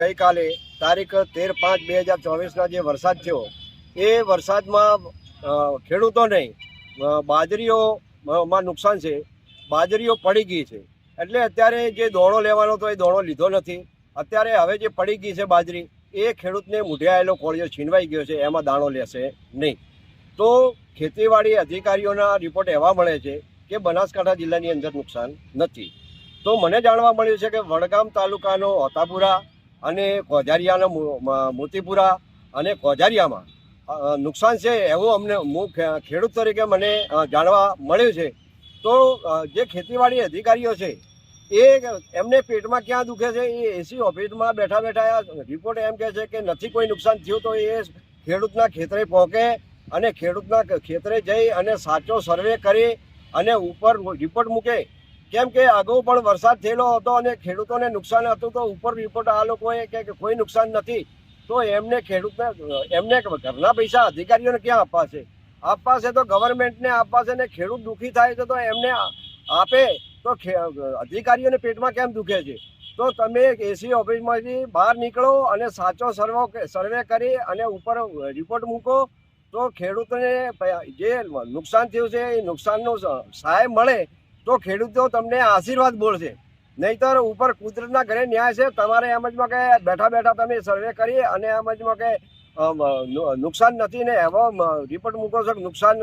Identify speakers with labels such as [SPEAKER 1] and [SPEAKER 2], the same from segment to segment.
[SPEAKER 1] ગઈકાલે તારીખ 13/5/2024ના જે વરસાદ થયો એ વરસાદમાં ખેડૂતોને બાજરીઓમાં નુકસાન છે. બાજરીઓ પડી ગઈ છે એટલે અત્યારે જે દોણો લેવાનો હતો એ દોણો લીધો નથી. અત્યારે હવે જે પડી ગઈ છે બાજરી એ ખેડૂતને મૂઢે આવેલો કોળિયો છીનવાઈ ગયો છે, એમાં દાણો લેશે નહીં. તો ખેતીવાડી અધિકારીઓના રિપોર્ટ એવા મળે છે કે બનાસકાંઠા જિલ્લાની અંદર નુકસાન નથી. તો મને જાણવા મળ્યું છે કે વડગામ તાલુકાનો હોતાપુરા અને કોઝારિયાના મોતીપુરા અને કોઝારિયામાં નુકસાન છે એવું હું ખેડૂત તરીકે મને જાણવા મળ્યું છે. તો જે ખેતીવાડી અધિકારીઓ છે એ એમને પેટમાં ક્યાં દુખે છે એ એસી ઓફિસમાં બેઠા બેઠા રિપોર્ટ એમ કહે છે કે નથી કોઈ નુકસાન થયું. તો એ ખેડૂતના ખેતરે પહોંચે અને ખેડૂતના ખેતરે જઈ અને સાચો સર્વે કરી અને ઉપર રિપોર્ટ મૂકે. કેમ કે અગાઉ પણ વરસાદ થયેલો હતો અને ખેડૂતોને નુકસાન હતું, તો ઉપર રિપોર્ટ આ લોકોએ કે કોઈ નુકસાન નથી. તો એમને એમને ઘરના પૈસા અધિકારીઓને ક્યાં આપવા છે તો ગવર્મેન્ટને આપવા છે. ને ખેડૂત દુઃખી થાય છે તો એમને આપે તો અધિકારીઓને પેટમાં કેમ દુખે છે? તો તમે એસી ઓફિસમાંથી બહાર નીકળો અને સાચો સર્વે કરી અને ઉપર રિપોર્ટ મૂકો. તો ખેડૂતોને જે નુકસાન થયું છે એ નુકસાનનું સહાય મળે તો ખેડૂતો તમને આશીર્વાદ બોલશે. નહીંતર ઉપર કુદરતના ઘરે ન્યાય છે. તમારે એમ જમાં કે બેઠા બેઠા તમે સર્વે કરી અને એમ જમાં કે નુકસાન નથી ને એવો રિપોર્ટ મૂકો છો કે નુકસાન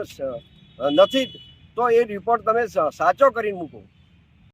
[SPEAKER 1] નથી, તો એ રિપોર્ટ તમે સાચો કરીને મૂકો.